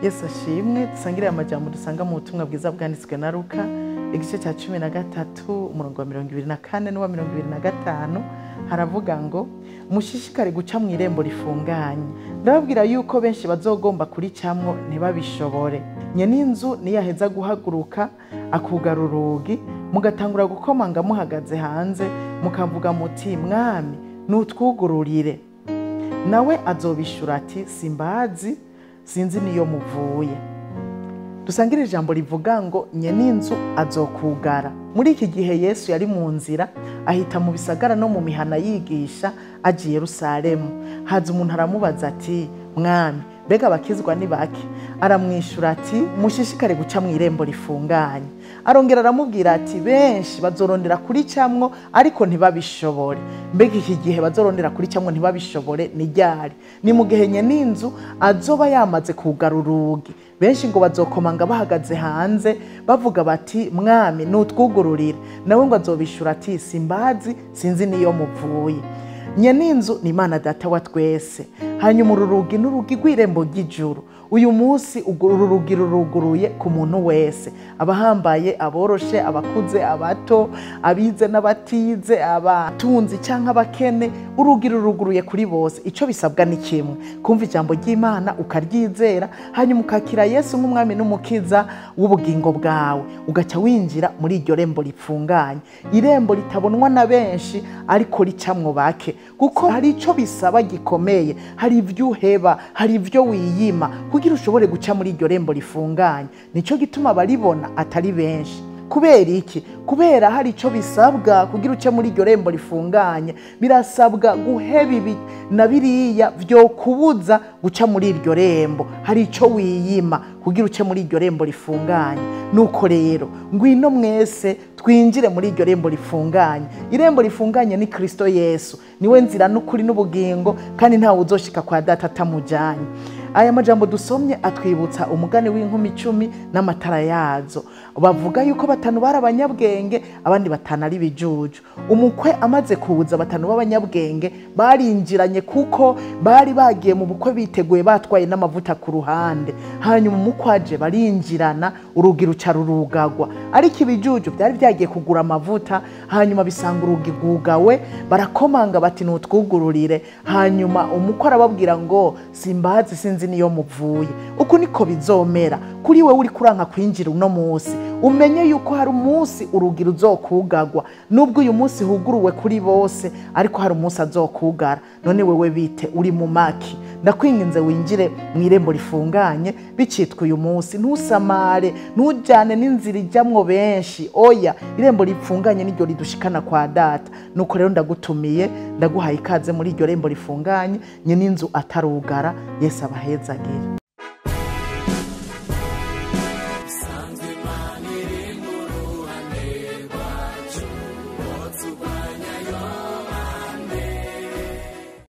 Yesu ashimwe. Dusangire amajambo dusanga mu butumwa bwiza bwanditswe na Luka igice cya 13 umurongo wa 24 n'uwa 25 haravuga ngo mushishikare guca mu irembo rifunganye. Ndababwira yuko benshi bazogomba kuricamwo ntibabishobore. Nyene inzu niyaheza guhaguruka akugara urugi mugatangura gukomanga muhagaze hanze mukavuga muti mwami nutwugururire, nawe azobishura ati simbazi sinzi niyo muvuye. Dusangire ijambo rivuga ngo nyene inzu azokugara. Muri iki gihe Yesu yari mu nzira ahita mu bisagara no mu mihana yigisha aje Yerusalemu. Haza umuntu aramubaza ati mwami mbega abakizwa ni bake? Aramwishura ati mushishikare guca mu irembo rifunganye. Arongera aramubwira ati benshi bazorondera kuricamwo ariko ntibabishobore. Mbega iki gihe bazorondera kuricamwo ntibabishobore ni ryari? Ni mu gihe nyene inzu azoba yamaze kugara urugi. Benshi ngo bazokomanga bahagaze hanze bavuga bati mwami nutwugururire, nawe ngo azobishura ati simbazi sinzi niyo muvuye. Nyene inzu ni Imana Data wa twese. Hanyuma ururugi n'urugi rw'irembo ry'ijuru. Uyu munsi ururugi ruruguruye ku muntu wese, abahambaye, aboroshe, abakuze, abato, abize n'abatize, abatunzi canke abakene. Urugi ruruguruye kuri bose. Ico bisabwa ni kimwe, kumva ijambo ry'Imana ukaryizera, hanyuma ukakira Yesu nk'umwami n'umukiza w'ubugingo bwawe, ugaca winjira muri iryo rembo ripfunganye. Irembo ritabonwa na benshi ariko ricamwo bake, kuko hari ico bisaba gikomeye, hari ivyo uheba, hari ivyo wiyima kugira ushobore guca muri iryo rembo rifunganye. Nico gituma baribona atari benshi. Kubera iki? Kubera hari ico bisabwa kugira uce muri iryo rembo rifunganye. Birasabwa guheba ibi na biriya vyo kubuza guca muri iryo rembo. Hari ico wiyima kugira uce muri iryo rembo rifunganye. Nuko rero ngwino mwese twinjire muri iryo rembo rifunganye. Irembo rifunganye ni Kristo Yesu, niwe nzira n'ukuri n'ubugingo, kandi ntawe uzoshika kwa Data atamujanye. Aya majambo dusomye atwibutsa umugani w'inkumi 10 n'amatara yazo. Bavuga yuko batanu bari abanyabwenge, abandi batanu ari bijuju. Umukwe amaze kuza batanu b'abanyabwenge barinjiranye kuko bari bagiye mu bukwe biteguye batwaye n'amavuta ku ruhande. Hanyuma umukwaje barinjirana, urugi ruca rurugagwa. Ariko ibijuju byari byagiye kugura amavuta, hanyuma bisanga urugi gugawe, barakomanga bati nutwugururire. Hanyuma umukwe arababwira ngo simbazi sinzi niyo muvuye. Uko niko bizomera kuri we uri kuranka kwinjira uno munsi. Umenye yuko hari umunsi urugi ruzokugagwa. Nubwo uyu munsi huguruwe kuri bose, ariko hari umunsi azokugara. None wewe bite uri mu maki? Ndakwinginze winjire mu irembo rifunganye bicitwa uyu munsi. Ntusamare, ntujane n'inzira ijamwo benshi. Oya, irembo rifunganye niryo ridushikana kwa Data. Nuko rero ndagutumiye, ndaguhaye ikaze muri iryo rembo rifunganye. Nyene inzu atarugara. Yesu abahezagire.